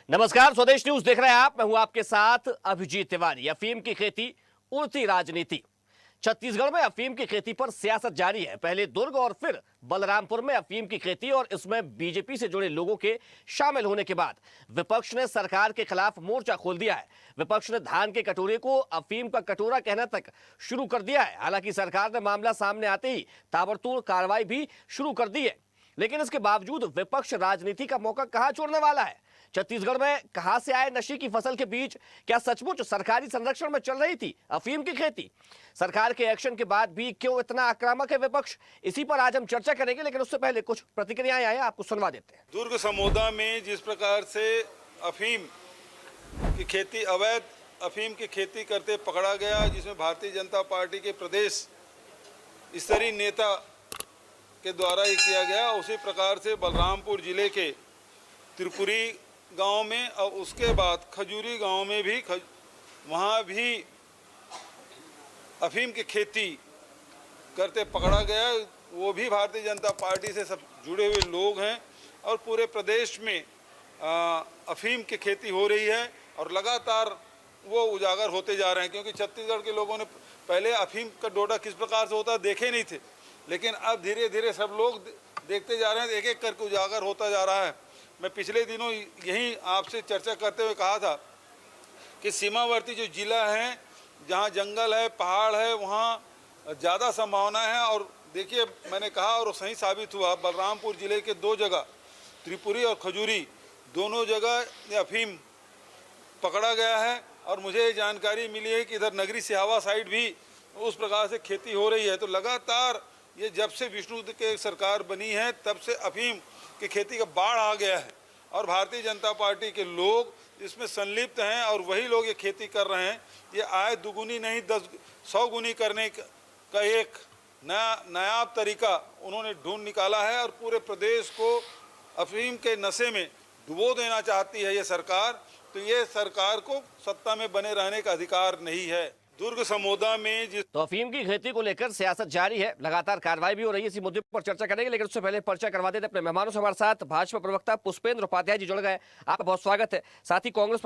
नमस्कार, स्वदेश न्यूज देख रहे हैं आप। मैं हूं आपके साथ अभिजीत तिवारी। अफीम की खेती उड़ती राजनीति। छत्तीसगढ़ में अफीम की खेती पर सियासत जारी है। पहले दुर्ग और फिर बलरामपुर में अफीम की खेती और इसमें बीजेपी से जुड़े लोगों के शामिल होने के बाद विपक्ष ने सरकार के खिलाफ मोर्चा खोल दिया है। विपक्ष ने धान के कटोरे को अफीम का कटोरा कहना तक शुरू कर दिया है। हालांकि सरकार ने मामला सामने आते ही ताबड़तोड़ कार्रवाई भी शुरू कर दी है, लेकिन इसके बावजूद विपक्ष राजनीति का मौका कहां छोड़ने वाला है। छत्तीसगढ़ में कहां से आए नशे की फसल के बीच क्या सचमुच सरकारी संरक्षण में चल रही थी अफीम की खेती? सरकार के एक्शन के बाद भी क्यों इतना आक्रामक है विपक्ष? इसी पर आज हम चर्चा करेंगे, लेकिन उससे पहले कुछ प्रतिक्रियाएं आई, आपको सुनवा देते हैं। दुर्ग समोदा में जिस प्रकार से अफीम की खेती, अवैध अफीम की खेती करते पकड़ा गया, जिसमें भारतीय जनता पार्टी के प्रदेश स्तरीय नेता के द्वारा ये किया गया, उसी प्रकार से बलरामपुर जिले के त्रिपुरी गांव में और उसके बाद खजूरी गांव में भी वहाँ भी अफीम की खेती करते पकड़ा गया। वो भी भारतीय जनता पार्टी से सब जुड़े हुए लोग हैं और पूरे प्रदेश में अफीम की खेती हो रही है और लगातार वो उजागर होते जा रहे हैं, क्योंकि छत्तीसगढ़ के लोगों ने पहले अफीम का डोडा किस प्रकार से होता देखे नहीं थे, लेकिन अब धीरे धीरे सब लोग देखते जा रहे हैं, एक एक करके उजागर होता जा रहा है। मैं पिछले दिनों यहीं आपसे चर्चा करते हुए कहा था कि सीमावर्ती जो जिला हैं, जहां जंगल है, पहाड़ है, वहां ज़्यादा संभावना है। और देखिए, मैंने कहा और सही साबित हुआ। बलरामपुर जिले के दो जगह, त्रिपुरी और खजूरी, दोनों जगह अफीम पकड़ा गया है। और मुझे जानकारी मिली है कि इधर नगरी सिहावा साइड भी उस प्रकार से खेती हो रही है। तो लगातार ये जब से विष्णु के सरकार बनी है तब से अफीम की खेती का बाढ़ आ गया है और भारतीय जनता पार्टी के लोग इसमें संलिप्त हैं और वही लोग ये खेती कर रहे हैं। ये आय दुगुनी नहीं 100 गुनी करने का एक नायाब तरीका उन्होंने ढूंढ निकाला है और पूरे प्रदेश को अफीम के नशे में डुबो देना चाहती है ये सरकार। तो ये सरकार को सत्ता में बने रहने का अधिकार नहीं है। दुर्ग समोदा में तो अफीम की खेती को लेकर सियासत जारी है, लगातार कार्रवाई भी हो रही है। इसी मुद्दे पर चर्चा करेंगे, लेकिन उससे पहले परिचय करवा देते अपने मेहमानों से। हमारे साथ भाजपा प्रवक्ता पुष्पेंद्र उपाध्याय जी जुड़ गए, आपका बहुत स्वागत है। साथ ही कांग्रेस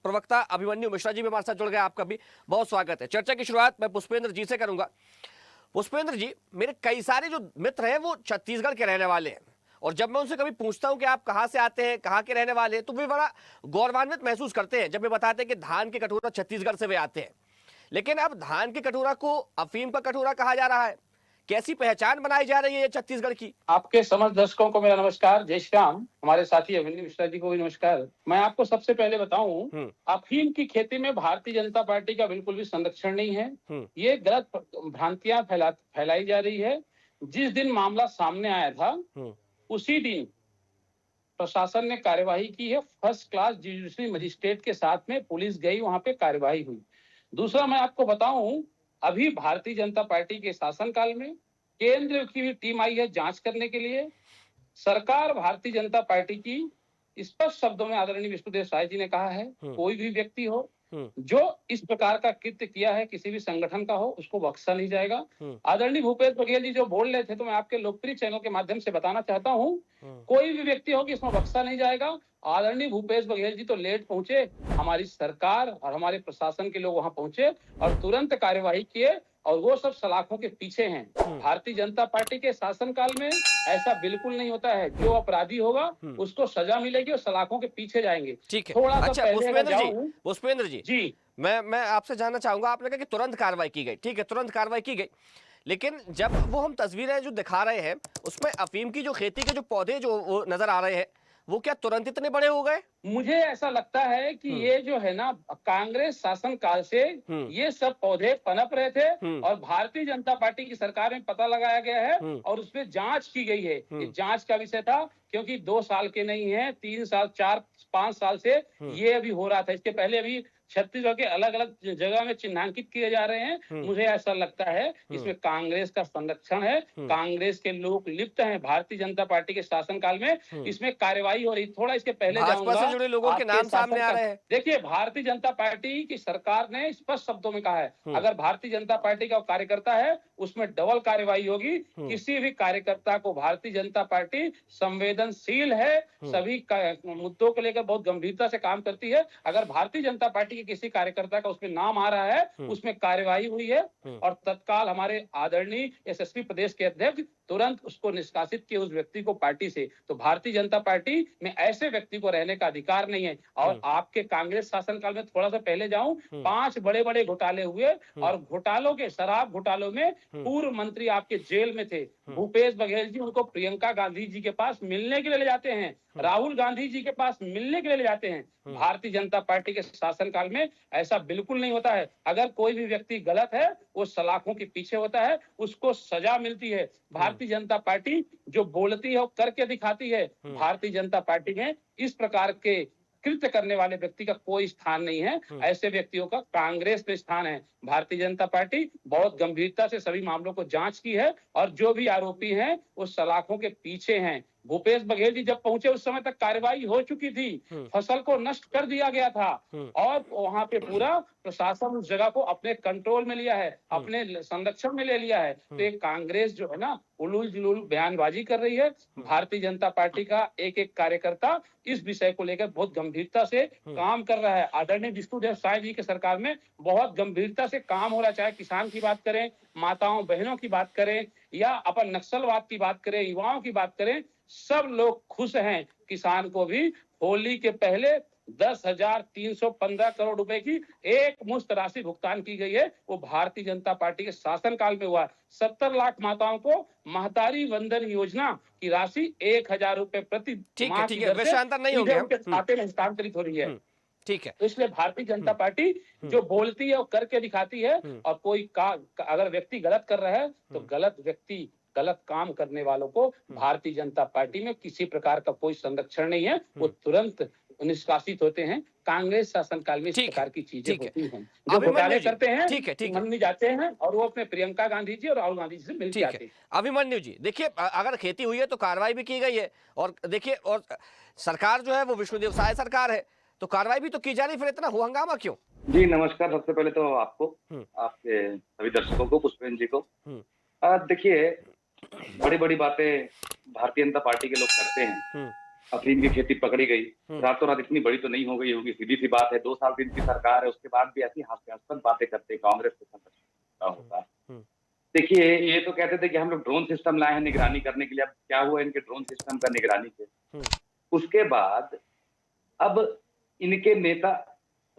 प्रवक्ता अभिमन्यु मिश्रा जी भी हमारे साथ जुड़ गए, आपका भी बहुत स्वागत है। चर्चा की शुरुआत मैं पुष्पेंद्र जी से करूंगा। पुष्पेंद्र जी, मेरे कई सारे जो मित्र हैं वो छत्तीसगढ़ के रहने वाले हैं, और जब मैं उनसे कभी पूछता हूं कि आप कहां से आते हैं, कहां के रहने वाले हैं, तो वे बड़ा गौरवान्वित महसूस करते हैं जब वे बताते हैं कि धान के कटोरा छत्तीसगढ़ से वे आते हैं। लेकिन अब धान के कटोरा को अफीम का कटोरा कहा जा रहा है। कैसी पहचान बनाई जा रही है छत्तीसगढ़ की? आपके समस्त दर्शकों को मेरा नमस्कार, जय श्री राम। हमारे साथी अभिमन्यु मिश्रा जी को भी नमस्कार। मैं आपको सबसे पहले बताऊं, अफीम की खेती में भारतीय जनता पार्टी का बिल्कुल भी संरक्षण नहीं है। ये गलत भ्रांतियां फैलाई जा रही है। जिस दिन मामला सामने आया था उसी दिन प्रशासन ने कार्यवाही की है। फर्स्ट क्लास जुडिशरी मजिस्ट्रेट के साथ में पुलिस गई, वहां पे कार्यवाही हुई। दूसरा मैं आपको बताऊं, अभी भारतीय जनता पार्टी के शासनकाल में केंद्र की भी टीम आई है जांच करने के लिए। सरकार भारतीय जनता पार्टी की स्पष्ट शब्दों में आदरणीय विष्णुदेव साय जी ने कहा है, कोई भी व्यक्ति हो जो इस प्रकार का कृत्य किया है, किसी भी संगठन का हो, उसको बख्शा नहीं जाएगा। आदरणीय भूपेश बघेल जी जो बोल रहे थे, तो मैं आपके लोकप्रिय चैनल के माध्यम से बताना चाहता हूँ, कोई भी व्यक्ति हो कि इसमें बख्शा नहीं जाएगा। आदरणीय भूपेश बघेल जी तो लेट पहुंचे, हमारी सरकार और हमारे प्रशासन के लोग वहां पहुंचे और तुरंत कार्यवाही किए, और वो सब सलाखों के पीछे हैं। भारतीय जनता पार्टी के शासनकाल में ऐसा बिल्कुल नहीं होता है। जो अपराधी होगा उसको सजा मिलेगी और सलाखों के पीछे जाएंगे। ठीक है। थोड़ा सा अच्छा पुष्पेंद्र जी, जी मैं आपसे जानना चाहूंगा, आपने कहा कि तुरंत कार्रवाई की गई, ठीक है, तुरंत कार्रवाई की गई, लेकिन जब वो हम तस्वीरें जो दिखा रहे हैं उसमें अफीम की जो खेती के जो पौधे जो वो नजर आ रहे हैं, वो क्या तुरंत इतने बड़े हो गए? मुझे ऐसा लगता है कि ये जो है ना, कांग्रेस शासन काल से ये सब पौधे पनप रहे थे और भारतीय जनता पार्टी की सरकार में पता लगाया गया है और उसमें जांच की गई है। ये जांच का विषय था, क्योंकि 2 साल के नहीं है, 3 साल 4-5 साल से ये अभी हो रहा था। इसके पहले अभी छत्तीसगढ़ के अलग अलग जगह में चिन्हांकित किए जा रहे हैं। मुझे ऐसा लगता है इसमें कांग्रेस का संरक्षण है, कांग्रेस के लोग लिप्त हैं भारतीय जनता पार्टी के शासनकाल में, इसमें कार्यवाही हो रही। थोड़ा इसके पहले भाजपा से जुड़े लोगों के नाम सामने आ रहे हैं। देखिए, भारतीय जनता पार्टी की सरकार ने स्पष्ट शब्दों में कहा है अगर भारतीय जनता पार्टी का कार्यकर्ता है उसमें डबल कार्यवाही होगी। किसी भी कार्यकर्ता को भारतीय जनता पार्टी संवेदनशील है, सभी मुद्दों को लेकर बहुत गंभीरता से काम करती है। अगर भारतीय जनता पार्टी के किसी कार्यकर्ता का उसमें नाम आ रहा है उसमें कार्यवाही हुई है और तत्काल हमारे आदरणीय एसएसपी प्रदेश के अध्यक्ष तुरंत उसको निष्कासित किए उस व्यक्ति को पार्टी से। तो भारतीय जनता पार्टी में ऐसे व्यक्ति को रहने का अधिकार नहीं है। और आपके कांग्रेस शासनकाल में थोड़ा सा पहले जाऊं, 5 बड़े बड़े घोटाले हुए और घोटालों के शराब घोटालों में पूर्व मंत्री आपके जेल में थे। भूपेश बघेल जी उनको प्रियंका गांधी जी के पास मिलने के लिए ले जाते हैं, राहुल गांधी जी के पास मिलने के लिए ले जाते हैं। भारतीय जनता पार्टी के शासनकाल में ऐसा बिल्कुल नहीं होता है। अगर कोई भी व्यक्ति गलत है वो सलाखों के पीछे होता है, उसको सजा मिलती है। भारतीय जनता पार्टी जो बोलती है वो करके दिखाती है। भारतीय जनता पार्टी में इस प्रकार के कृत्य करने वाले व्यक्ति का कोई स्थान नहीं है। ऐसे व्यक्तियों का कांग्रेस में स्थान है। भारतीय जनता पार्टी बहुत गंभीरता से सभी मामलों को जांच की है और जो भी आरोपी हैं वो सलाखों के पीछे हैं। भूपेश बघेल जी जब पहुंचे उस समय तक कार्रवाई हो चुकी थी, फसल को नष्ट कर दिया गया था और वहां पे पूरा प्रशासन उस जगह को अपने कंट्रोल में लिया है, अपने संरक्षण में ले लिया है। तो ये कांग्रेस जो है ना उलूल जुलूल बयानबाजी कर रही है। भारतीय जनता पार्टी का एक एक कार्यकर्ता इस विषय को लेकर बहुत गंभीरता से काम कर रहा है। आदरणीय विष्णुदेव साय जी की सरकार में बहुत गंभीरता से काम हो रहा है, चाहे किसान की बात करें, माताओं बहनों की बात करें या अपन नक्सलवाद की बात करें, युवाओं की बात करें, सब लोग खुश हैं। किसान को भी होली के पहले 10,315 करोड़ रुपए की एक मुश्त राशि भुगतान की गई है। वो भारतीय जनता पार्टी के शासनकाल में हुआ। 70 लाख माताओं को महतारी वंदन योजना की राशि 1,000 रुपए प्रति माह की दर से नहीं हो गया, उनके खाते में हस्तांतरित हो रही है। ठीक है। तो इसलिए भारतीय जनता पार्टी जो बोलती है वो करके दिखाती है। और कोई अगर व्यक्ति गलत कर रहा है तो गलत व्यक्ति गलत काम करने वालों को भारतीय जनता पार्टी में किसी प्रकार का कोई संरक्षण नहीं है, वो तुरंत निष्कासित होते हैं। कांग्रेस शासनकाल में इस प्रकार की चीजें होती हैं, जो घोटाले करते हैं, मंडी जाते हैं और वो अपने प्रियंका गांधी जी और राहुल गांधी जी से मिलते आते हैं। अभिमन्यु जी देखिए, अगर खेती हुई है तो कार्रवाई भी की गई है और देखिए, और सरकार जो है वो विष्णुदेव साय सरकार है तो कार्रवाई भी तो की जा रही, फिर इतना हुआ हंगामा क्यों? जी नमस्कार। सबसे पहले तो आपको, आपके सभी दर्शकों को, पुष्पेंद्र जी को। देखिए, बड़ी बड़ी बातें भारतीय जनता पार्टी के लोग करते हैं। अफीम की खेती पकड़ी गई, रातों रात इतनी बड़ी तो नहीं हो गई होगी, सीधी सी बात है। 2 साल दिन की सरकार है, उसके बाद भी ऐसी हास्यास्पद बातें करते कांग्रेस के संरक्षण होता है। देखिए, ये तो कहते थे कि हम लोग ड्रोन सिस्टम लाए हैं निगरानी करने के लिए। अब क्या हुआ इनके ड्रोन सिस्टम का निगरानी से? उसके बाद अब इनके नेता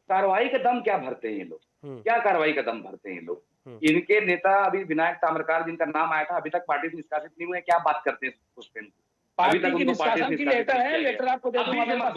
कार्रवाई का दम क्या भरते हैं ये लोग? क्या कार्रवाई का दम भरते हैं ये लोग? इनके नेता अभी विनायक ताम्रकार जिनका नाम आया था, अभी तक पार्टी से निष्कासित नहीं हुए। क्या बात करते हैं पुष्पेंद्र? अभी तक उनको पार्टी से लेटर आपको दे दूंगा, मेरे पास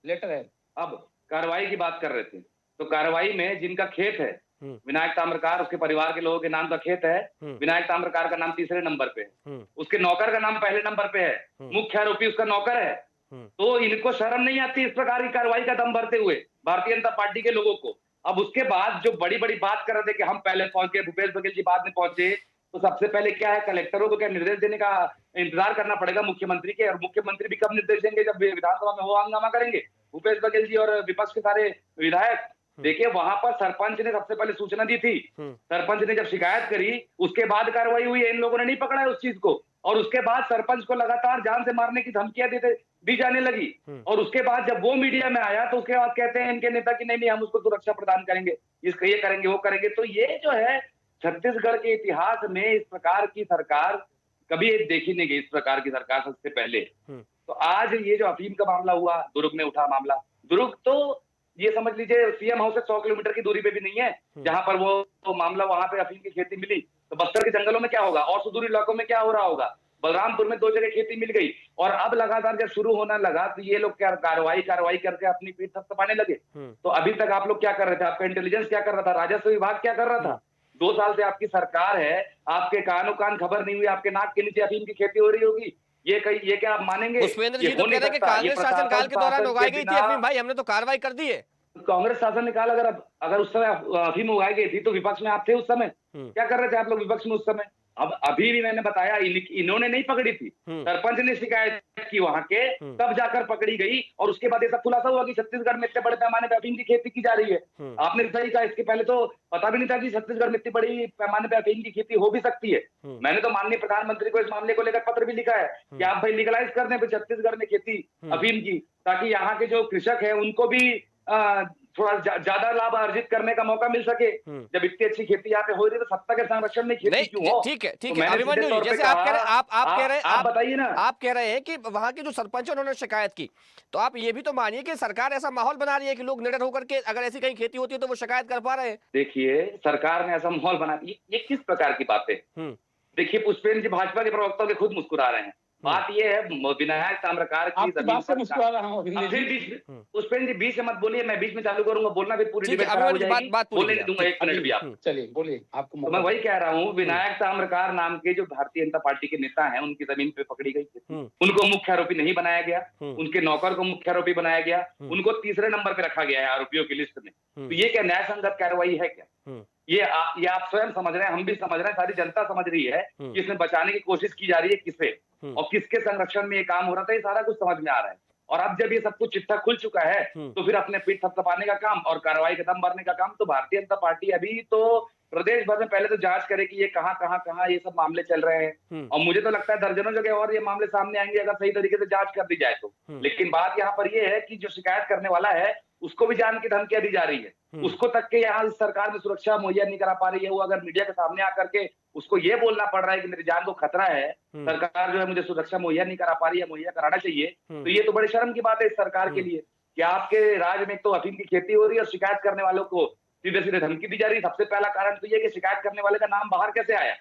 लेटर है। अब कार्रवाई की बात कर रहे थे तो कार्रवाई में जिनका खेत है विनायक ताम्रकार, उसके परिवार के लोगों के नाम का खेत है। विनायक ताम्रकार का नाम तीसरे नंबर पे है, उसके नौकर का नाम पहले नंबर पे है, मुख्य आरोपी उसका नौकर है। तो इनको शर्म नहीं आती इस प्रकार की कार्रवाई का दम भरते हुए भारतीय जनता पार्टी के लोगों को? अब उसके बाद जो बड़ी बड़ी बात कर रहे थे कि हम पहले पहुंचे, भूपेश बघेल जी बाद में पहुंचे, तो सबसे पहले क्या है, कलेक्टरों को क्या निर्देश देने का इंतजार करना पड़ेगा मुख्यमंत्री के? और मुख्यमंत्री भी कब निर्देश देंगे? जब विधानसभा में वो हंगामा करेंगे भूपेश बघेल जी और विपक्ष के सारे विधायक। देखिए, वहां पर सरपंच ने सबसे पहले सूचना दी थी। सरपंच ने जब शिकायत करी उसके बाद कार्रवाई हुई है। इन लोगों ने नहीं पकड़ा है उस चीज को। और उसके बाद सरपंच को लगातार जान से मारने की धमकियां दी जाने लगी। और उसके बाद जब वो मीडिया में आया तो उसके बाद कहते हैं इनके नेता की नहीं हम उसको सुरक्षा प्रदान करेंगे, इसका ये करेंगे वो करेंगे। तो ये जो है छत्तीसगढ़ के इतिहास में इस प्रकार की सरकार कभी देखी नहीं गई, इस प्रकार की सरकार सबसे पहले। तो आज ये जो अफीम का मामला हुआ, दुर्ग में उठा मामला, दुर्ग तो ये समझ लीजिए सीएम हाउस से 100 किलोमीटर की दूरी पे भी नहीं है जहां पर वो मामला, वहां पे अफीम की खेती मिली। तो बस्तर के जंगलों में क्या होगा और सुदूर इलाकों में क्या हो रहा होगा? बलरामपुर में 2 जगह खेती मिल गई। और अब लगातार जब शुरू होना लगा तो ये लोग क्या कार्रवाई करके अपनी पीठ थपथपाने लगे। तो अभी तक आप लोग क्या कर रहे थे? आपका इंटेलिजेंस क्या कर रहा था? राजस्व विभाग क्या कर रहा था? 2 साल से आपकी सरकार है, आपके कानों कान खबर नहीं हुई, आपके नाक के नीचे अफीम की खेती हो रही होगी। ये क्या आप मानेंगे? पुष्पेंद्र जी तो कह रहे हैं कि कांग्रेस शासनकाल के दौरान उगाई गई थी अफीम। भाई हमने तो कार्रवाई कर दी है। कांग्रेस शासन निकाल, अगर उस समय अफीम उगाई गई थी तो विपक्ष में आप थे उस समय, क्या कर रहे थे आप लोग विपक्ष में उस समय? अब अभी भी मैंने बताया, इन्होंने नहीं पकड़ी थी, सरपंच ने शिकायत की वहां के, तब जाकर पकड़ी गई और उसके बाद ये सब खुलासा हुआ कि छत्तीसगढ़ में इतने बड़े पैमाने पर अफीम की खेती की जा रही है। आपने सही कहा, इसके पहले तो पता भी नहीं था कि छत्तीसगढ़ में इतनी बड़ी पैमाने पर अफीम की खेती हो भी सकती है। मैंने तो माननीय प्रधानमंत्री को इस मामले को लेकर पत्र भी लिखा है कि आप भाई लीगलाइज कर दें छत्तीसगढ़ में खेती अफीम की, ताकि यहाँ के जो कृषक है उनको भी थोड़ा ज्यादा लाभ अर्जित करने का मौका मिल सके। जब इतनी अच्छी खेती यहाँ पे हो रही है तो सत्ता के संरक्षण में खेती क्यों हो? ठीक है तो अभिमन्यु जी, जैसे आप कह रहे हैं, आप बताइए ना, आप कह रहे हैं कि वहां के जो सरपंच है उन्होंने शिकायत की, तो आप ये भी तो मानिए कि सरकार ऐसा माहौल बना रही है कि लोग निडर होकर के अगर ऐसी कहीं खेती होती है तो वो शिकायत कर पा रहे हैं। देखिए, सरकार ने ऐसा माहौल बना दिया, ये किस प्रकार की बातें? देखिए, पुष्पेंद्र जी भाजपा के प्रवक्ता के खुद मुस्कुरा रहे हैं। बात ये है, विनायक ताम्रकार की जमीन पर मुस्कुरा रहा हूं। पुष्पेंद्र जी बीच में मत बोलिए, मैं बीच में चालू करूंगा बोलना, फिर पूरी डिबेट खराब हो जाएगी, बोलने नहीं दूंगा 1 मिनट भी आप। चलिए बोलिए, आपको तो मैं वही कह रहा हूँ, विनायक ताम्रकार नाम के जो भारतीय जनता पार्टी के नेता हैं, उनकी जमीन पे पकड़ी गई, उनको मुख्य आरोपी नहीं बनाया गया, उनके नौकर को मुख्य आरोपी बनाया गया, उनको तीसरे नंबर पे रखा गया है आरोपियों की लिस्ट में। तो ये क्या न्याय संगत कार्रवाई है क्या? ये आप स्वयं समझ रहे हैं, हम भी समझ रहे हैं, सारी जनता समझ रही है कि इसमें बचाने की कोशिश की जा रही है किसे और किसके संरक्षण में ये काम हो रहा था, ये सारा कुछ समझ में आ रहा है। और अब जब ये सब कुछ चिट्ठा खुल चुका है तो फिर अपने पीठ थपथपाने का काम और कार्रवाई का दम भरने का काम तो भारतीय जनता पार्टी अभी तो प्रदेश भर में पहले तो जांच करे कि ये कहां ये सब मामले चल रहे हैं। और मुझे तो लगता है दर्जनों जगह और ये मामले सामने आएंगे अगर सही तरीके से जांच कर दी जाए तो। लेकिन बात यहाँ पर ये है कि जो शिकायत करने वाला है उसको भी जान की धमकियां दी जा रही है, उसको तक के यहाँ सरकार में सुरक्षा मुहैया नहीं करा पा रही है। वो अगर मीडिया के सामने आकर के उसको ये बोलना पड़ रहा है कि मेरी जान को खतरा है, सरकार जो है मुझे सुरक्षा मुहैया नहीं करा पा रही है, मुहैया कराना चाहिए, तो ये तो बड़ी शर्म की बात है इस सरकार के लिए कि आपके राज्य में तो अफीम की खेती हो रही है और शिकायत करने वालों को सीधे सीधे धमकी दी जा रही है। सबसे पहला कारण तो ये कि शिकायत करने वाले का नाम बाहर कैसे आया?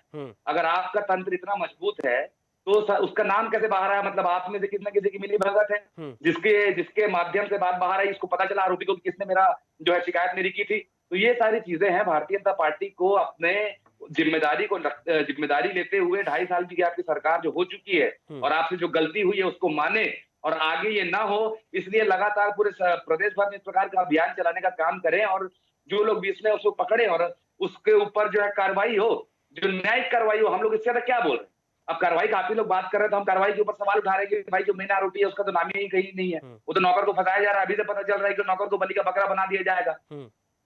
अगर आपका तंत्र इतना मजबूत है तो उसका नाम कैसे बाहर आया? मतलब आप में से किसी न किसी की मिली भगत है जिसके माध्यम से बात बाहर आई, इसको पता चला आरोपी को किसने मेरा जो है शिकायत मेरी की थी। तो ये सारी चीजें हैं, भारतीय जनता पार्टी को अपने जिम्मेदारी लेते हुए 2.5 साल की आपकी सरकार जो हो चुकी है और आपसे जो गलती हुई है उसको माने और आगे ये ना हो, इसलिए लगातार पूरे प्रदेश भर में इस प्रकार का अभियान चलाने का काम करें और जो लोग बीच में उसको पकड़े और उसके ऊपर जो है कार्रवाई हो, जो न्यायिक कार्रवाई हो। हम लोग इससे ज्यादा क्या बोल रहे हैं? अब कार्रवाई काफी लोग बात कर रहे हैं तो हम कार्रवाई के ऊपर सवाल उठा रहे हैं कि भाई जो मेन आरोपी है उसका तो नाम ही कहीं नहीं है, वो तो नौकर को फंसाया जा रहा है। अभी से पता चल रहा है कि नौकर को बलि का बकरा बना दिया जाएगा।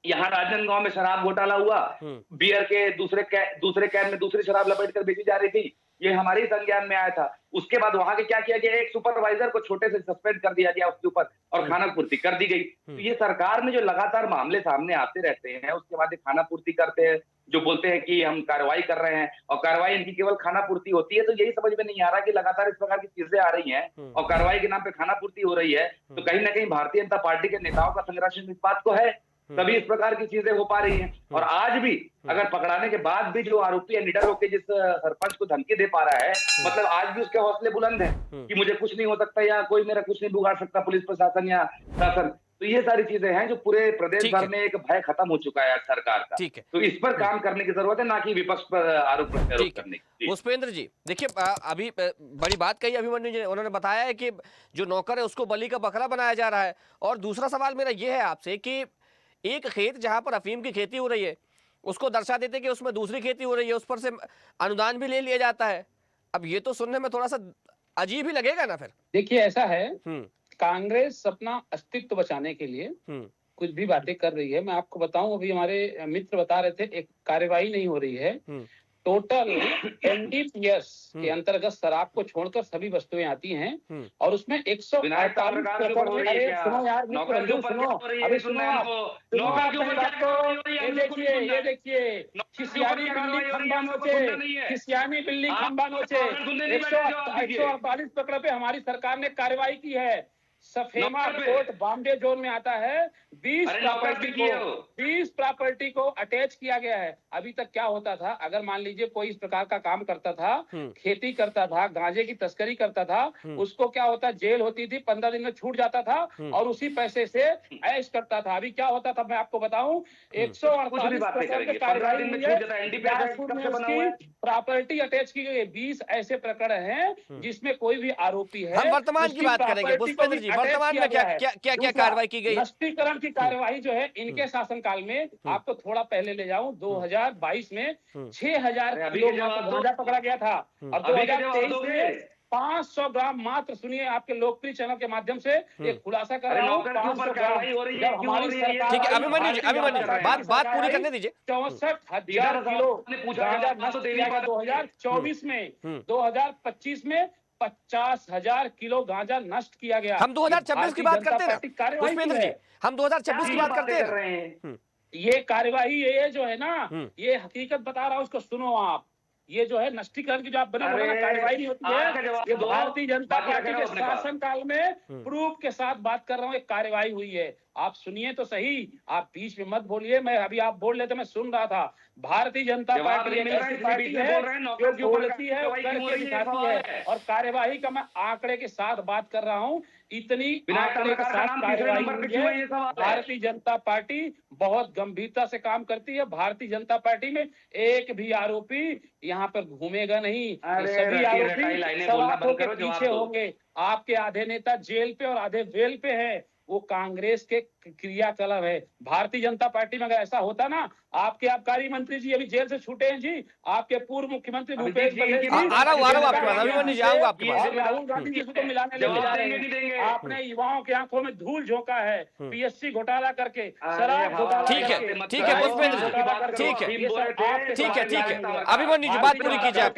यहाँ राजनांदगांव में शराब घोटाला हुआ, बियर के दूसरे कैन में दूसरी शराब लपेट कर बेची जा रही थी, ये हमारे ही संज्ञान में आया था। उसके बाद वहां के क्या किया गया, एक सुपरवाइजर को छोटे से सस्पेंड कर दिया गया उसके ऊपर और खाना पूर्ति कर दी गई। तो ये सरकार में जो लगातार मामले सामने आते रहते हैं उसके बाद ये खाना पूर्ति करते हैं, जो बोलते हैं कि हम कार्रवाई कर रहे हैं और कार्रवाई इनकी केवल खाना पूर्ति होती है। तो यही समझ में नहीं आ रहा कि लगातार इस प्रकार की चीजें आ रही हैं और कार्रवाई के नाम पे खाना पूर्ति हो रही है, तो कहीं ना कहीं भारतीय जनता पार्टी के नेताओं का संघर्ष इस बात को है, तभी इस प्रकार की चीजें हो पा रही हैं। और आज भी अगर पकड़ाने के बाद भी जो आरोपी है निडर होकर जिस सरपंच को धमकी दे पा रहा है, मतलब आज भी उसके हौसले बुलंद हैं कि मुझे कुछ नहीं हो सकता या कोई मेरा कुछ नहीं बिगाड़ सकता, पुलिस प्रशासन या शासन। तो ये सारी चीजें हैं जो पूरे प्रदेश भर में एक भय खत्म हो चुका है सरकार का। तो इस पर काम करने की जरूरत है, ना कि विपक्ष पर आरोप प्रत्यारोप करने की। पुष्पेंद्र जी देखिए, अभी बड़ी बात कही अभिमन्यु जी, उन्होंने बताया है कि जो नौकर है उसको बलि का बकरा बनाया जा रहा है। और दूसरा सवाल मेरा ये है आपसे कि एक खेत जहां पर अफीम की खेती हो रही है उसको दर्शा देते कि उसमें दूसरी खेती हो रही है, उस पर से अनुदान भी ले लिया जाता है। अब ये तो सुनने में थोड़ा सा अजीब ही लगेगा ना फिर। देखिए ऐसा है, कांग्रेस अपना अस्तित्व बचाने के लिए कुछ भी बातें कर रही है। मैं आपको बताऊं, अभी हमारे मित्र बता रहे थे एक कार्यवाही नहीं हो रही है। टोटल एनडीपीएस के अंतर्गत शराब को छोड़कर सभी वस्तुएं आती हैं और उसमें 148 ये देखिए खिसियानी बिल्ली खंबा नोचे 148 प्रकरण पे हमारी सरकार ने कार्रवाई की है। सफेमा कोर्ट बॉम्बे जोन में आता है। 20 प्रॉपर्टी को अटैच किया गया है। अभी तक क्या होता था, अगर मान लीजिए कोई इस प्रकार का काम करता था, खेती करता था, गांजे की तस्करी करता था, उसको क्या होता, जेल होती थी, 15 दिन में छूट जाता था और उसी पैसे से ऐश करता था। अभी क्या होता था मैं आपको बताऊं, 148 प्रॉपर्टी अटैच की गई। 20 ऐसे प्रकरण हैं जिसमें कोई भी आरोपी है। हम वर्तमान की बात करेंगे पुष्पेंद्र जी, वर्तमान में क्या कार्रवाई की गई? नष्टीकरण की कार्यवाही जो है इनके शासनकाल में, आपको थोड़ा पहले ले जाऊं, 2022 में 6000 किलो गांजा पकड़ा गया था, और 2023 में 500 ग्राम मात्र। सुनिए, आपके लोकप्रिय चैनल के माध्यम से एक खुलासा कर रहा हूँ, 500 ग्राम। जब हमारी सरकार, ठीक है अभिमन्यु जी, अभिमन्यु जी, बात पूरी करने दीजिए। 64,000 किलो गांजा नष्ट किया गया 2024 में। 2025 में 50,000 किलो गांजा नष्ट किया गया। हम 2026 की बात करते हैं पुष्पेंद्र जी, हम 2026 की बात करते हैं। ये कार्यवाही, ये जो है ना, ये हकीकत बता रहा हूँ, उसको सुनो आप। ये जो है नष्टीकरण की जो आप बना ना कार्यवाही नहीं होती है, ये भारतीय जनता पार्टी के शासन काल में प्रूफ के साथ बात कर रहा हूँ, एक कार्यवाही हुई है। आप सुनिए तो सही, आप बीच में मत बोलिए। मैं अभी आप बोल रहे थे, मैं सुन रहा था। भारतीय जनता पार्टी एक ऐसी पार्टी है जो बोलती है करके दिखाती है, और कार्यवाही का मैं आंकड़े के साथ बात कर रहा हूँ। इतनी आंकड़े के साथ कार्यवाही हुई है। भारतीय जनता पार्टी बहुत गंभीरता से काम करती है। भारतीय जनता पार्टी में एक भी आरोपी यहाँ पर घूमेगा नहीं। सभी आरोपी सवालों के पीछे होंगे। आपके आधे नेता जेल पे और आधे वेल पे हैं, वो कांग्रेस के क्रियाकलाप है। भारतीय जनता पार्टी में अगर ऐसा होता ना, आपके आबकारी मंत्री जी अभी जेल से छूटे हैं जी, आपके पूर्व मुख्यमंत्री भूपेश बघेल, आ रहा हूँ आपके पास, अभिमन्यु जी आऊंगा आपके पास। राहुल गांधी जी को मिलाने लेके जा रहे हैं। आपने युवाओं की आंखों में धूल झोंका है, पीएससी घोटाला करके, शराब घोटाला। ठीक है, ठीक है पुष्पेंद्र जी, ठीक है, ठीक है, ठीक है अभिमन्यु जी, बात पूरी कीजिए आप।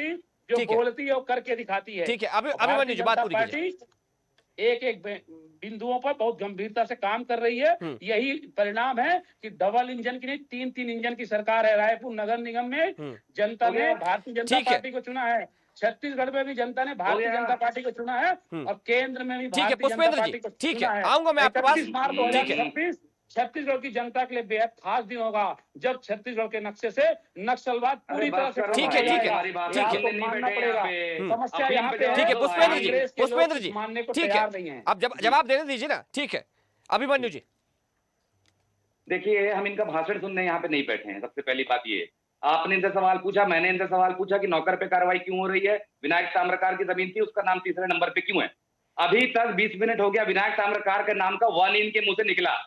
जो बोलती है वो करके दिखाती है। ठीक है अभिमन्यु जी, बात पूरी कीजिए। एक एक बिंदुओं पर बहुत गंभीरता से काम कर रही है। यही परिणाम है कि डबल इंजन की नहीं, 3-3 इंजन की सरकार है। रायपुर नगर निगम में जनता ने भारतीय जनता पार्टी को चुना है, छत्तीसगढ़ में भी जनता ने भारतीय जनता पार्टी को चुना है, और केंद्र में भी भारतीय जनता पार्टी को चुना है। ठीक है, आऊंगा मैं आपके पास। 31 मार्च 2026 छत्तीसगढ़ की जनता के लिए बेहद खास दिन होगा, जब छत्तीसगढ़ के नक्शे से नक्सलवाद पूरी तरह से। ठीक है, ठीक है, ठीक है, मानना पड़ेगा। समस्या यहाँ पे है। ठीक है पुष्पेंद्र जी, पुष्पेंद्र जी, मानने को ठीक तैयार नहीं है। है, अब जवाब देने दीजिए ना। ठीक है अभिमन्यु जी। देखिए, हम इनका भाषण सुनने यहाँ पे नहीं बैठे हैं। सबसे पहली बात ये, आपने इनसे सवाल पूछा, मैंने इनसे सवाल पूछा कि नौकर पे कार्रवाई क्यों हो रही है। विनायक ताम्रकार की जमीन थी, उसका नाम तीसरे नंबर पे क्यों है। अभी तक 20 मिनट हो गया, विनायक ताम्रकार के नाम का वन इनके मुंह से निकला,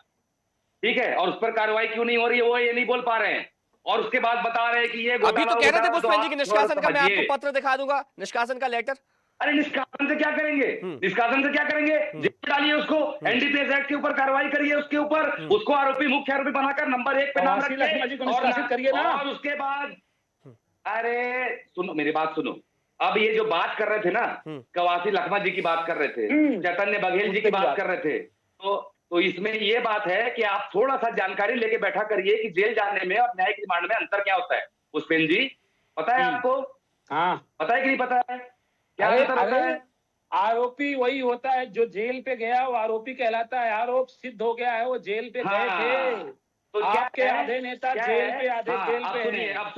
ठीक है, और उस पर कार्रवाई क्यों नहीं हो रही है वो ये नहीं बोल पा रहे हैं, और उसके बाद बता रहे हैं कि ये अभी तो कह रहे थे पुष्पेंद्र जी की निष्कासन का मैं आपको पत्र दिखा दूंगा, निष्कासन का लेटर। अरे निष्कासन से क्या करेंगे, निष्कासन से क्या करेंगे, जेल डालिए उसको, एनडीपीएस एक्ट के ऊपर कार्रवाई करिए, उसके ऊपर उसको आरोपी, मुख्य आरोपी बनाकर नंबर 1 पे नाम रखिए, और उसके बाद, अरे सुनो मेरी बात सुनो। अब ये जो बात कर रहे थे ना, कवासी लखमा जी की बात कर रहे थे, चैतन्य बघेल जी की बात कर रहे थे, तो इसमें ये बात है कि आप थोड़ा सा जानकारी लेके बैठा करिए कि जेल जाने में और न्यायिक रिमांड में अंतर क्या होता है। पुष्पेंद्र जी, पता है आपको? हाँ, पता है कि नहीं पता है? क्या अंतर होता है? आरोपी वही होता है जो जेल पे गया, वो आरोपी कहलाता है। आरोप सिद्ध हो गया है, वो जेल पे गए थे। तो आपके आधे नेता जेल पे, आधे जेल पे। अब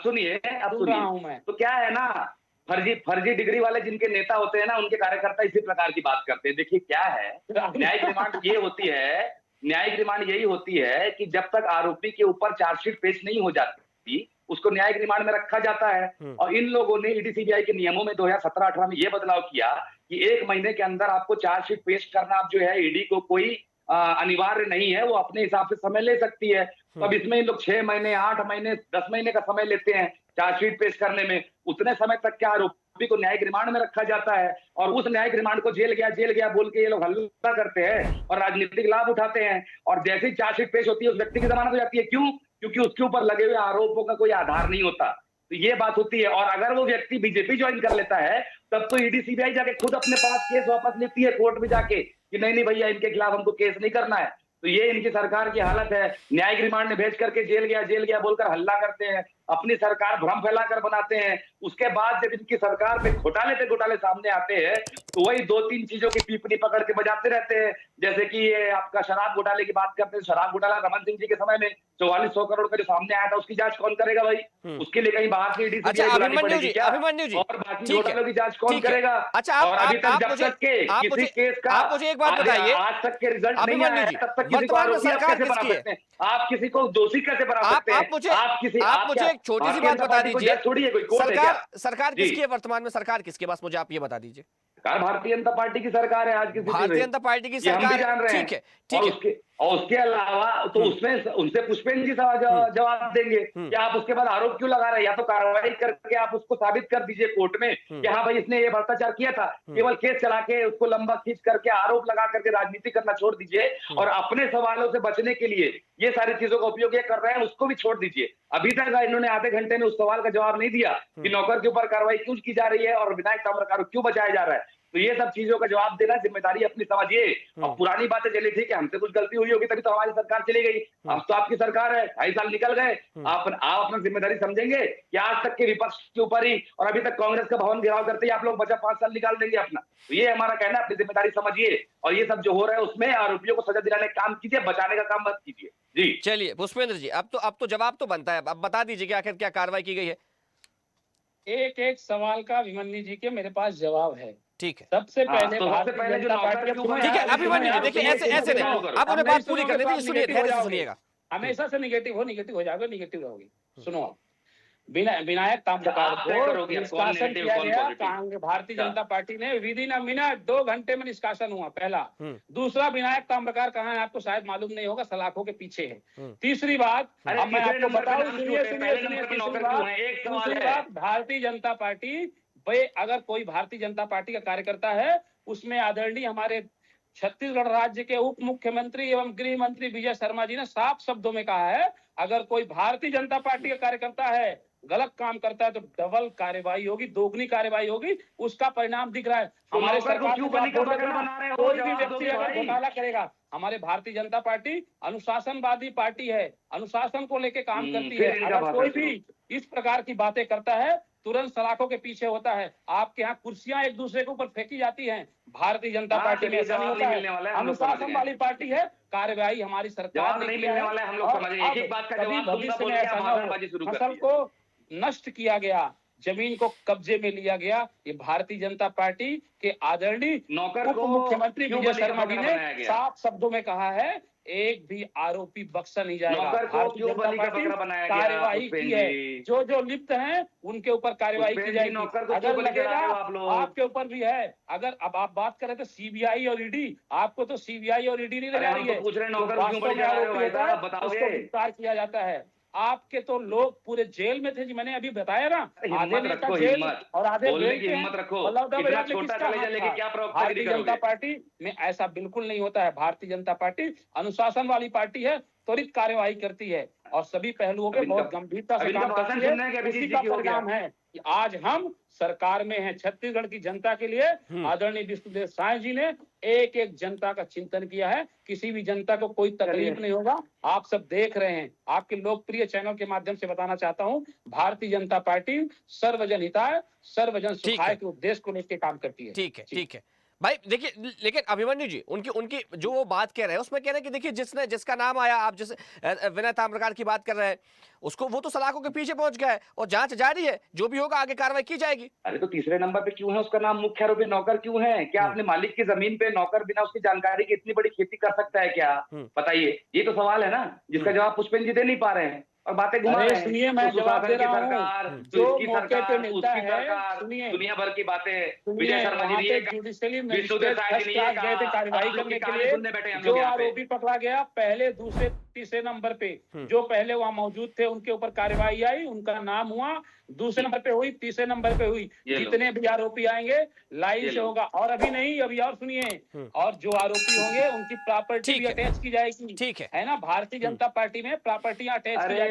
सुनिए तो क्या है ना, फर्जी डिग्री वाले जिनके नेता होते हैं ना, उनके कार्यकर्ता इसी प्रकार की बात करते हैं। देखिए क्या है, न्यायिक रिमांड ये होती है, न्यायिक रिमांड यही होती है कि जब तक आरोपी के ऊपर चार्जशीट पेश नहीं हो जाती, उसको न्यायिक रिमांड में रखा जाता है। और इन लोगों ने ईडी सीबीआई के नियमों में 2017-18 में ये बदलाव किया कि 1 महीने के अंदर आपको चार्जशीट पेश करना अब जो है ईडी को कोई अनिवार्य नहीं है, वो अपने हिसाब से समय ले सकती है। तो अब इसमें इन लोग 6 महीने, 8 महीने, 10 महीने का समय लेते हैं चार्जशीट पेश करने में। उतने समय तक के आरोपी को न्यायिक रिमांड में रखा जाता है, और उस न्यायिक रिमांड को जेल गया बोल के ये लोग हल्ला करते हैं और राजनीतिक लाभ उठाते हैं। और जैसे ही चार्जशीट पेश होती है, उस व्यक्ति की जमानत हो जाती है। क्यों? क्योंकि उसके ऊपर लगे हुए आरोपों का कोई आधार नहीं होता। तो ये बात होती है। और अगर वो व्यक्ति बीजेपी ज्वाइन कर लेता है, तब तो ईडी सीबीआई जाके खुद अपने पास केस वापस लेती है कोर्ट में जाके कि नहीं भैया, इनके खिलाफ हमको केस नहीं करना है। तो ये इनकी सरकार की हालत है। न्यायिक रिमांड में भेज करके जेल गया बोलकर हल्ला करते हैं, अपनी सरकार भ्रम फैलाकर बनाते हैं। उसके बाद जब इनकी सरकार पे घोटाले सामने आते हैं, तो वही 2-3 चीजों की पीपनी पकड़ के बजाते रहते हैं। जैसे कि ये आपका शराब घोटाले की बात करते हैं, शराब घोटाला रमन सिंह जी के समय में 4400 करोड़ का जो सामने आया था, उसकी जांच कौन करेगा भाई? उसके लिए कहीं बाहर से ईडी सीबीआई बुलानी पड़ेगी क्या? और बाकी घोटालों की जांच कौन करेगा? अच्छा, और अभी तक जब तक के किसी केस का आप मुझे एक बात बताइए, आज तक के रिजल्ट नहीं आया है, तब तक वर्तमान में सरकार किसकी है? आप किसी को दोषी कैसे बना सकते हैं? आप मुझे एक छोटी सी बात बता दीजिए, सरकार किसकी है वर्तमान में? सरकार किसके पास, मुझे आप ये बता दीजिए। सरकार भारतीय जनता पार्टी की सरकार है आज की, भारतीय जनता पार्टी की सरकार है, ठीक है, ठीक है। और उसके अलावा तो उसमें उनसे पुष्पेंद्र जी जवाब देंगे कि आप उसके बाद आरोप क्यों लगा रहे हैं, या तो कार्रवाई करके आप उसको साबित कर दीजिए कोर्ट में कि हाँ भाई इसने ये भ्रष्टाचार किया था। केवल केस चला के उसको लंबा खींच करके आरोप लगा करके राजनीति करना छोड़ दीजिए और अपने सवालों से बचने के लिए ये सारी चीजों का उपयोग ये कर रहे हैं, उसको भी छोड़ दीजिए। अभी तक इन्होंने आधे घंटे में उस सवाल का जवाब नहीं दिया कि नौकर के ऊपर कार्रवाई क्यों की जा रही है और विनायक ताम्रकार को क्यों बचाया जा रहा है। तो ये सब चीजों का जवाब देना, जिम्मेदारी अपनी समझिए। और पुरानी बातें चली थी कि हमसे कुछ गलती हुई होगी तभी तो हमारी सरकार चली गई, अब तो आपकी सरकार है, 2.5 साल निकल गए। आप अपना जिम्मेदारी समझेंगे कि आज तक के विपक्ष के ऊपर ही और अभी तक कांग्रेस का भवन घेराव करते ही आप लोग बचा 5 साल निकाल देंगे अपना। तो ये हमारा कहना है, अपनी जिम्मेदारी समझिए और ये सब जो हो रहा है उसमें आरोपियों को सजा दिलाने का काम कीजिए, बचाने का काम मत कीजिए। जी चलिए पुष्पेंद्र जी, अब तो जवाब तो बनता है, अब बता दीजिए कि आखिर क्या कार्रवाई की गई है। एक एक सवाल का अभिमन्यु जी के मेरे पास जवाब है। ठीक है, सबसे पहले तो सबसे पहले जो नौकर ठीक है अभिमन्यु जी, देखिए ऐसे नहीं, आप उन्हें बात पूरी करने दीजिए, सुनिए, धैर्य से सुनिएगा। हमेशा से निगेटिव हो जाओगे, निगेटिव रहोगे। सुनो आप, विनायक ताम्रकार को निष्कासन किया गया, भारतीय जनता पार्टी ने विदिन अ मिनट 2 घंटे में निष्कासन हुआ, पहला। दूसरा, विनायक ताम्रकार कहाँ है आपको शायद मालूम नहीं होगा, सलाखों के पीछे है। तीसरी बात, अब मैं आपको बताऊं, दूसरी बात, भारतीय जनता पार्टी, भाई अगर कोई भारतीय जनता पार्टी का कार्यकर्ता है, उसमें आदरणीय हमारे छत्तीसगढ़ राज्य के उप मुख्यमंत्री एवं गृह मंत्री विजय शर्मा जी ने साफ शब्दों में कहा है, अगर कोई भारतीय जनता पार्टी का कार्यकर्ता है, गलत काम करता है तो डबल कार्रवाई होगी, दोगुनी कार्रवाई होगी। उसका परिणाम दिख रहा है। हमारे सरकार कोई भी व्यक्ति अगर घोटाला करेगा, हमारे भारतीय जनता पार्टी अनुशासनवादी पार्टी है, अनुशासन को लेके काम करती है। अगर कोई भी इस प्रकार की बातें करता है, तुरंत सलाखों के पीछे होता है। आपके यहाँ कुर्सियां एक दूसरे के ऊपर फेंकी जाती हैं, भारतीय जनता पार्टी में ऐसा नहीं होता है, अनुशासन वाली पार्टी है। कार्रवाई हमारी सरकार ने किया है और भविष्य में ऐसा न हो। फसल को नष्ट किया गया, जमीन को कब्जे में लिया गया, ये भारतीय जनता पार्टी के आदरणीय उप मुख्यमंत्री विजय शर्मा जी ने साफ शब्दों में कहा है, एक भी आरोपी बख्शा नहीं जाएगा। भारतीय जनता पार्टी कार्यवाही की है, जो लिप्त हैं उनके ऊपर कार्यवाही की जाएगी। अगर लगेगा आपके ऊपर भी है, अगर अब आप बात करें तो सीबीआई और ईडी, आपको तो सीबीआई और ईडी नहीं लगा रही है, उसको गिरफ्तार किया जाता है। आपके तो लोग पूरे जेल में थे जी, मैंने अभी बताया ना, आधे नेता जेल और आधे भारतीय जनता पार्टी में ऐसा बिल्कुल नहीं होता है। भारतीय जनता पार्टी अनुशासन वाली पार्टी है, त्वरित कार्यवाही करती है और सभी पहलुओं पे बहुत गंभीरता से काम करती है। इसी का परिणाम है कि आज हम सरकार में हैं। छत्तीसगढ़ की जनता के लिए आदरणीय विष्णुदेव साय जी ने एक एक जनता का चिंतन किया है, किसी भी जनता को कोई तकलीफ नहीं होगा। आप सब देख रहे हैं, आपके लोकप्रिय चैनल के माध्यम से बताना चाहता हूं, भारतीय जनता पार्टी सर्वजन हिताय सर्वजन सुखाय के उद्देश्य को लेकर काम करती है। ठीक है भाई, देखिए, लेकिन अभिमन्यु जी उनकी जो वो बात कह रहे हैं उसमें कह रहे हैं कि देखिए जिसका नाम आया, आप जिस विनय ताम्रकार की बात कर रहे हैं, उसको वो तो सलाखों के पीछे पहुंच गया है और जांच जारी है, जो भी होगा आगे कार्रवाई की जाएगी। अरे तो तीसरे नंबर पे क्यों है उसका नाम? मुख्य आरोपी नौकर क्यों है? क्या अपने मालिक की जमीन पे नौकर बिना उसकी जानकारी के इतनी बड़ी खेती कर सकता है क्या? बताइए, ये तो सवाल है ना, जिसका जवाब पुष्पेंद्र जी दे नहीं पा रहे हैं और बातें घुमा रहे हैं। सुनिए, मैं जवाब दे रहा हूं, जो मौके पे मिलता है, सुनिए, दुनिया भर की बातें विजय शर्मा जी गए थे कार्रवाई करने के लिए। जो आरोपी पकड़ा गया पहले, दूसरे, तीसरे नंबर पे, जो पहले वहां मौजूद थे उनके ऊपर कार्रवाई आई, उनका नाम हुआ, दूसरे नंबर पे हुई, तीसरे नंबर पे हुई। जितने भी आरोपी आएंगे लाइन से होगा। और अभी नहीं, अभी और सुनिए, और जो आरोपी होंगे उनकी प्रॉपर्टी भी अटैच की जाएगी। ठीक है ना, भारतीय जनता पार्टी में प्रॉपर्टियां अटैच की जाएगी।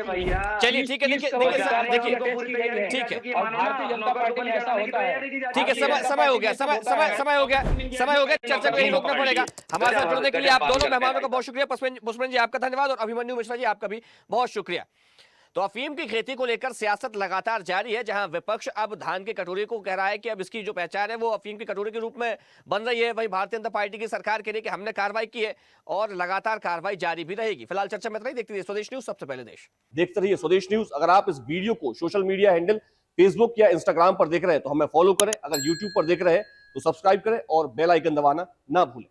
चलिए ठीक है, देखिए और भारतीय जनता पार्टी में ऐसा होता है। ठीक है, समय हो गया, चर्चा को यही रोकना पड़ेगा। हमारे साथ जुड़ने के लिए आप दोनों मेहमानों का बहुत शुक्रिया। पुष्पेंद्र जी आपका धन्यवाद और अभिमन्यु मिश्रा जी आपका भी बहुत शुक्रिया। तो अफीम की खेती को लेकर सियासत लगातार जारी है, जहां विपक्ष अब धान की कटोरी को कह रहा है कि अब इसकी जो पहचान है वो अफीम की कटोरी के रूप में बन रही है। वहीं भारतीय जनता पार्टी की सरकार कह रही है कि हमने कार्रवाई की है और लगातार कार्रवाई जारी भी रहेगी। फिलहाल चर्चा में इतना ही। देखते रहिए स्वदेश न्यूज, सबसे पहले देश। देखते रहिए स्वदेश न्यूज। अगर आप इस वीडियो को सोशल मीडिया हैंडल फेसबुक या इंस्टाग्राम पर देख रहे हैं तो हमें फॉलो करें। अगर यूट्यूब पर देख रहे हैं तो सब्सक्राइब करें और बेल आइकन दबाना ना भूलें।